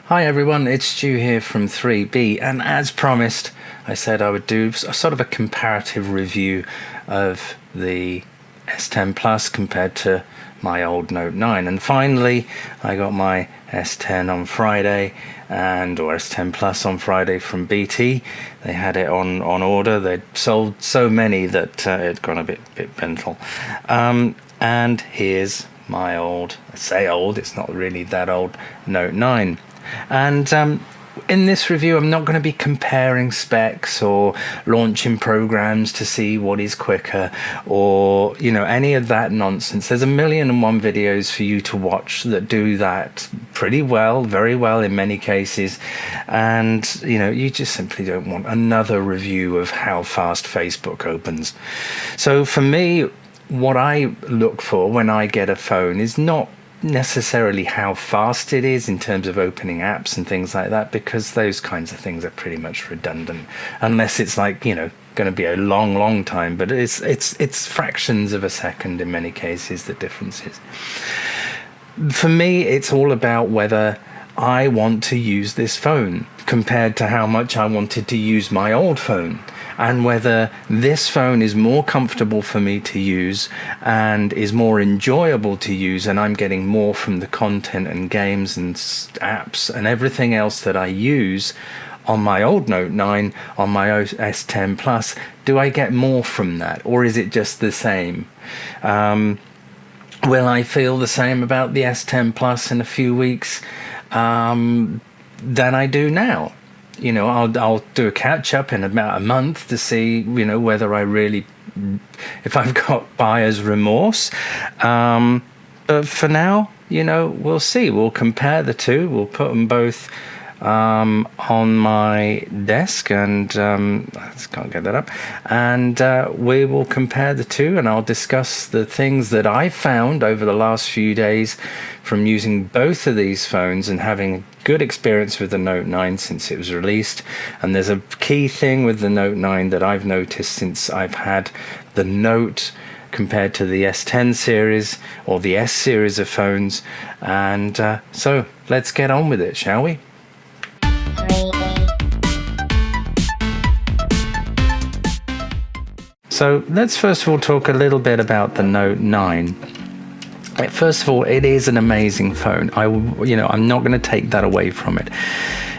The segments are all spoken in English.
Hi everyone, it's Stu here from 3B, and as promised I said I would do a sort of a comparative review of the S10 Plus compared to my old Note 9, and finally I got my S10 on Friday or S10 Plus on Friday from BT. They had it on order. They'd sold so many that it had gone a bit mental, and here's my old, I say old, it's not really that old, Note 9. And in this review I'm not going to be comparing specs or launching programs to see what is quicker or any of that nonsense. There's 1,000,001 videos for you to watch that do that pretty well, very well in many cases, and you just simply don't want another review of how fast Facebook opens. So for me, what I look for when I get a phone is not necessarily how fast it is in terms of opening apps and things like that, because those kinds of things are pretty much redundant unless it's like going to be a long time, but it's fractions of a second in many cases. The difference is, for me, it's all about whether I want to use this phone compared to how much I wanted to use my old phone, and whether this phone is more comfortable for me to use and is more enjoyable to use, and I'm getting more from the content and games and apps and everything else that I use on my old Note 9, on my S10 Plus. Do I get more from that, or is it just the same? Will I feel the same about the S10 Plus in a few weeks than I do now? I'll do a catch up in about a month to see, whether I really, if I've got buyer's remorse. But for now, we'll see. We'll compare the two. We'll put them both on my desk, and I just can't get that up. And we will compare the two, and I'll discuss the things that I found over the last few days from using both of these phones and having a good experience with the Note 9 since it was released. And there's a key thing with the Note 9 that I've noticed since I've had the Note compared to the S10 series or the S series of phones. And so let's get on with it, shall we? So let's first of all talk a little bit about the Note 9. First of all, it is an amazing phone. I'm not going to take that away from it.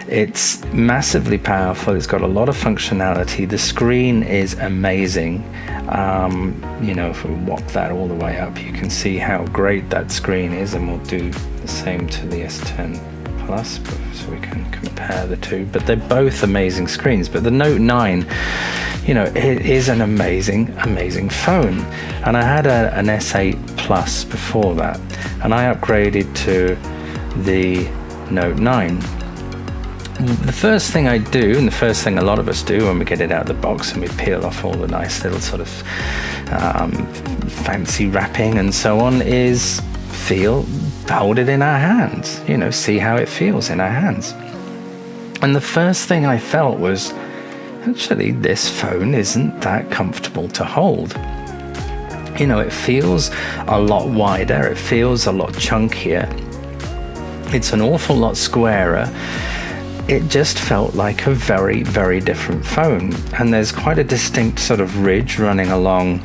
It's massively powerful. It's got a lot of functionality. The screen is amazing. If we walk that all the way up, you can see how great that screen is, and we'll do the same to the S10 Plus so we can compare the two. But they're both amazing screens. But the Note 9, it is an amazing phone. And I had an S8 Plus before that, and I upgraded to the Note 9. The first thing I do, and the first thing a lot of us do when we get it out of the box and we peel off all the nice little sort of fancy wrapping and so on, is hold it in our hands, see how it feels in our hands. And the first thing I felt was, actually, this phone isn't that comfortable to hold. It feels a lot wider, it feels a lot chunkier, it's an awful lot squarer. It just felt like a very, very different phone. And there's quite a distinct sort of ridge running along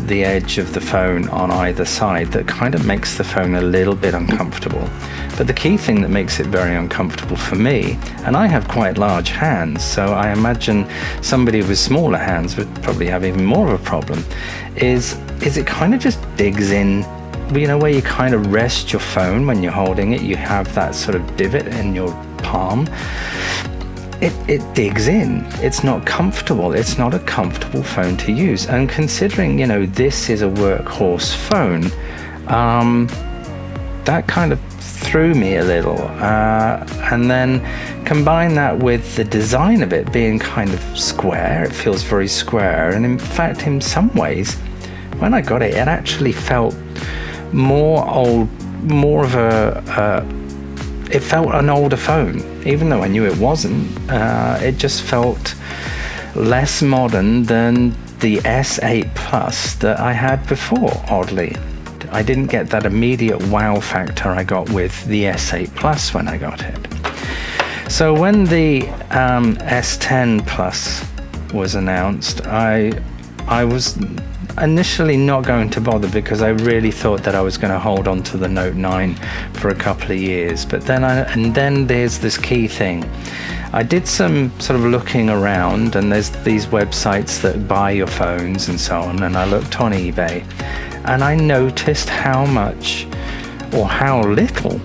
the edge of the phone on either side that kind of makes the phone a little bit uncomfortable. But the key thing that makes it very uncomfortable for me, and I have quite large hands, so I imagine somebody with smaller hands would probably have even more of a problem, is it kind of just digs in, where you kind of rest your phone when you're holding it. You have that sort of divot in your palm. It digs in. It's not comfortable. It's not a comfortable phone to use. And considering, this is a workhorse phone, that kind of threw me a little. And then combine that with the design of it being kind of square. It feels very square. And in fact, in some ways, when I got it, it actually felt it felt an older phone, even though I knew it wasn't. It just felt less modern than the S8 Plus that I had before, oddly. I didn't get that immediate wow factor I got with the S8 Plus when I got it. So when the S10 Plus was announced, I was initially not going to bother, because I really thought that I was going to hold on to the Note 9 for a couple of years. But then there's this key thing. I did some sort of looking around, and there's these websites that buy your phones and so on, and I looked on eBay, and I noticed how much or how little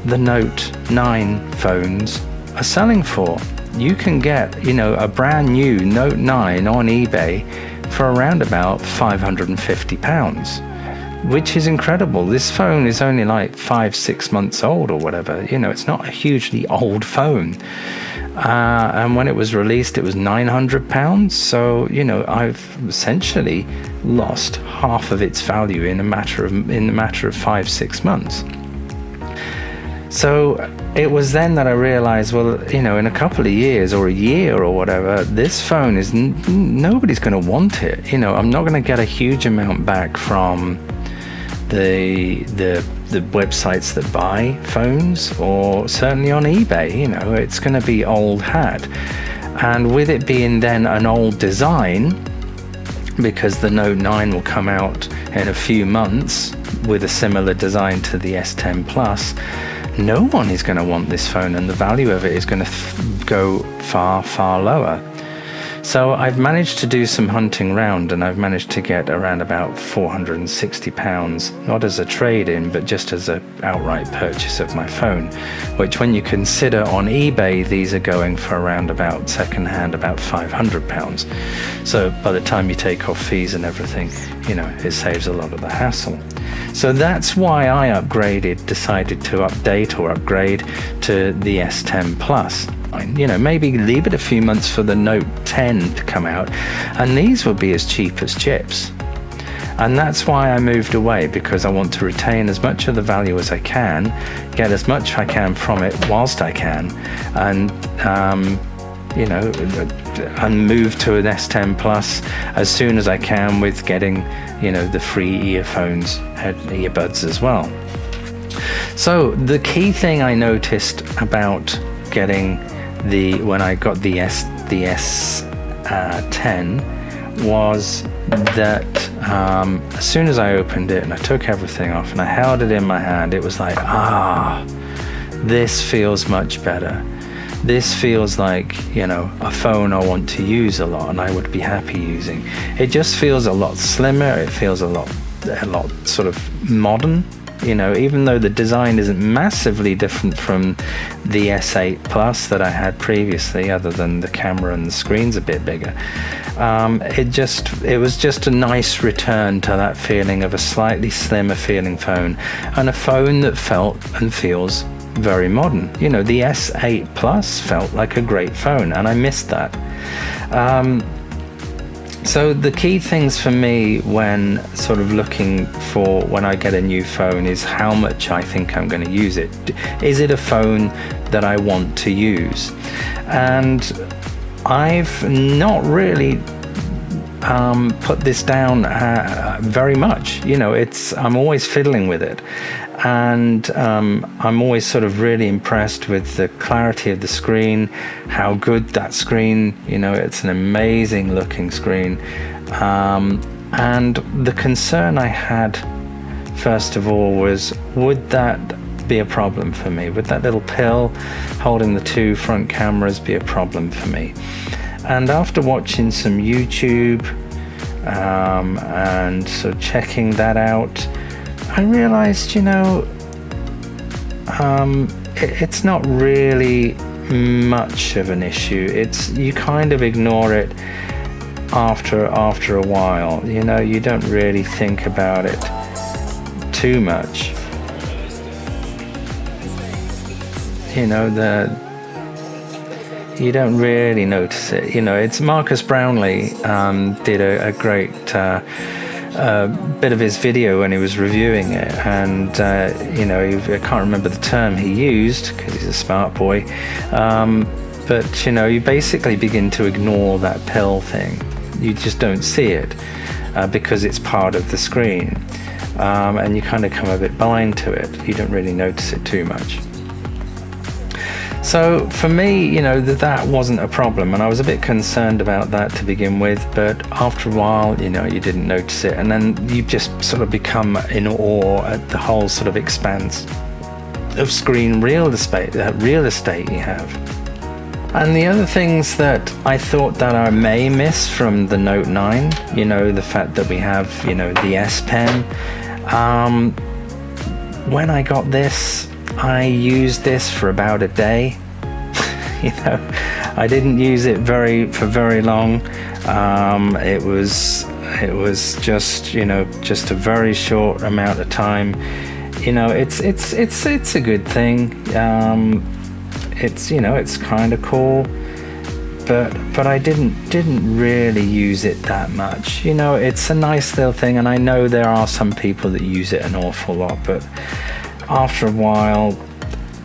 the Note 9 phones are selling for. You can get, you know, a brand new Note 9 on eBay for around about £550, which is incredible. This phone is only like 5-6 months old or whatever. You know, it's not a hugely old phone. And when it was released, it was £900. So, you know, I've essentially lost half of its value in a matter of 5-6 months. So it was then that I realized, well, you know, in a couple of years or a year or whatever, this phone is nobody's going to want it. You know, I'm not going to get a huge amount back from the websites that buy phones, or certainly on eBay. You know, it's going to be old hat. And with it being then an old design, because the Note 9 will come out in a few months with a similar design to the S10 Plus, no one is going to want this phone, and the value of it is going to go far, far lower. So I've managed to do some hunting round, and I've managed to get around about £460, not as a trade-in, but just as an outright purchase of my phone, which, when you consider on eBay, these are going for around about second-hand about £500. So by the time you take off fees and everything, you know, it saves a lot of the hassle. So that's why I decided to upgrade to the S10 Plus. You know, maybe leave it a few months for the Note 10 to come out, and these will be as cheap as chips. And that's why I moved away, because I want to retain as much of the value as I can, get as much I can from it whilst I can, and you know, and move to an S10 Plus as soon as I can, with getting, you know, the free earphones, earbuds as well. So the key thing I noticed about getting when I got the S10 was that as soon as I opened it and I took everything off and I held it in my hand, it was like, this feels much better. This feels like, you know, a phone I want to use a lot and I would be happy using. It just feels a lot slimmer. It feels a lot sort of modern. You know, even though the design isn't massively different from the S8 Plus that I had previously, other than the camera and the screen's a bit bigger, it was just a nice return to that feeling of a slightly slimmer feeling phone, and a phone that felt and feels very modern. You know, the S8 Plus felt like a great phone, and I missed that. So the key things for me when sort of looking for when I get a new phone is how much I think I'm going to use it. Is it a phone that I want to use? And I've not really put this down very much. You know, I'm always fiddling with it, and I'm always sort of really impressed with the clarity of the screen, how good that screen, you know, it's an amazing looking screen. And the concern I had first of all was, would that be a problem for me? Would that little pill holding the two front cameras be a problem for me? And after watching some YouTube and sort of checking that out, I realized, you know, it's not really much of an issue. You kind of ignore it after a while. You know, you don't really think about it too much. You know, you don't really notice it. You know, it's Marcus Brownlee did a great bit of his video when he was reviewing it, and you know, I can't remember the term he used because he's a smart boy, but you know, you basically begin to ignore that pill thing. You just don't see it because it's part of the screen, and you kind of come a bit blind to it. You don't really notice it too much. So for me, you know, that wasn't a problem, and I was a bit concerned about that to begin with, but after a while, you know, you didn't notice it, and then you just sort of become in awe at the whole sort of expanse of screen real estate you have. And the other things that I thought that I may miss from the Note 9, you know, the fact that we have, you know, the S Pen. When I got this, I used this for about a day. You know, I didn't use it for very long. It was just, you know, just a very short amount of time. You know, it's a good thing. It's, you know, it's kind of cool, but I didn't really use it that much. You know, it's a nice little thing, and I know there are some people that use it an awful lot, but after a while,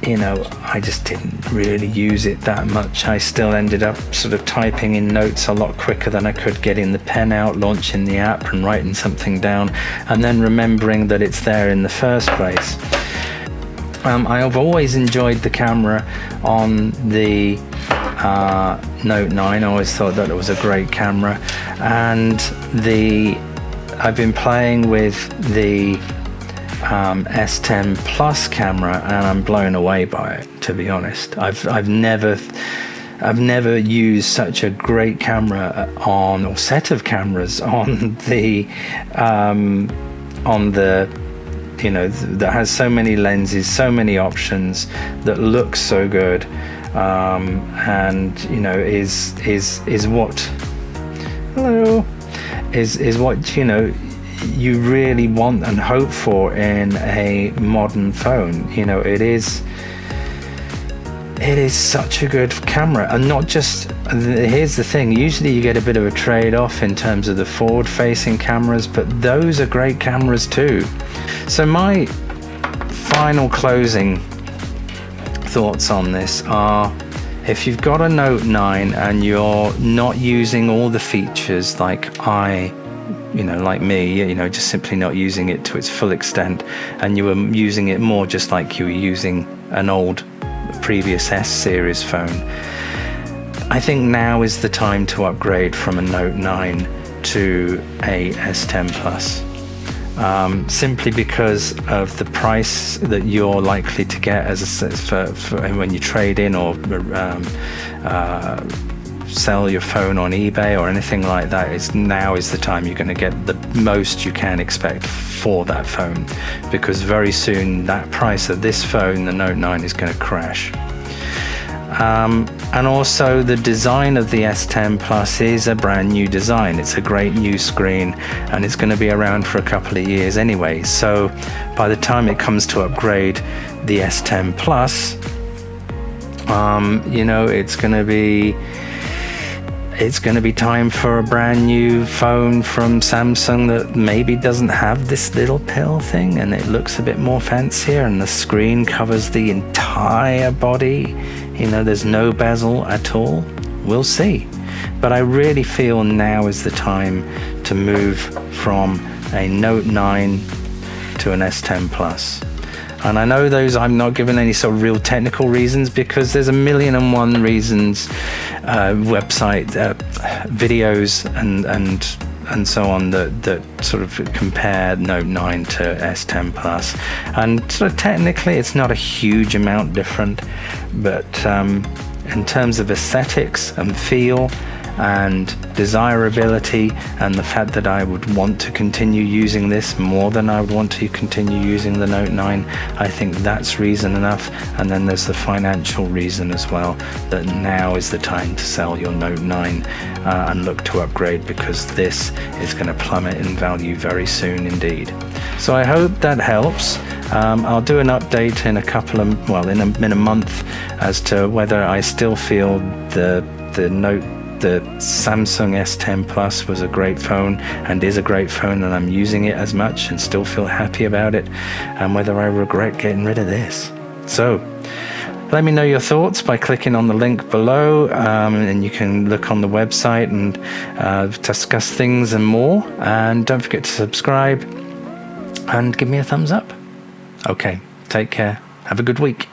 you know, I just didn't really use it that much. I still ended up sort of typing in notes a lot quicker than I could getting the pen out, launching the app and writing something down, and then remembering that it's there in the first place. I've always enjoyed the camera on the Note 9. I always thought that it was a great camera, and I've been playing with the S10 Plus camera, and I'm blown away by it, to be honest. I've never used such a great camera or set of cameras on the you know, that has so many lenses, so many options, that looks so good, and you know, is what you know, you really want and hope for in a modern phone. You know, it is such a good camera, and not just, here's the thing, usually you get a bit of a trade-off in terms of the forward-facing cameras, but those are great cameras too. So my final closing thoughts on this are, if you've got a Note 9 and you're not using all the features like me, you know, just simply not using it to its full extent, and you were using it more just like you were using an old previous S series phone, I think now is the time to upgrade from a Note 9 to a S10 Plus. Simply because of the price that you're likely to get for when you trade in or sell your phone on eBay or anything like that. Now is the time you're going to get the most you can expect for that phone, because very soon that price of this phone, the Note 9, is going to crash. And also the design of the S10 Plus is a brand new design. It's a great new screen, and it's going to be around for a couple of years anyway. So by the time it comes to upgrade the S10 Plus, you know, it's going to be time for a brand new phone from Samsung that maybe doesn't have this little pill thing, and it looks a bit more fancier, and the screen covers the entire body. You know, there's no bezel at all. We'll see. But I really feel now is the time to move from a Note 9 to an S10 Plus. And I know I'm not giving any sort of real technical reasons, because there's 1,000,001 reasons, website videos and so on that sort of compare Note 9 to S10 Plus. And sort of technically it's not a huge amount different, but in terms of aesthetics and feel and desirability, and the fact that I would want to continue using this more than I would want to continue using the Note 9, I think that's reason enough. And then there's the financial reason as well, that now is the time to sell your Note 9 and look to upgrade, because this is going to plummet in value very soon indeed. So I hope that helps. I'll do an update in in a month as to whether I still feel the Samsung S10 Plus was a great phone and is a great phone, and I'm using it as much and still feel happy about it, and whether I regret getting rid of this. So let me know your thoughts by clicking on the link below, and you can look on the website and discuss things and more. And don't forget to subscribe and give me a thumbs up. Okay, take care. Have a good week.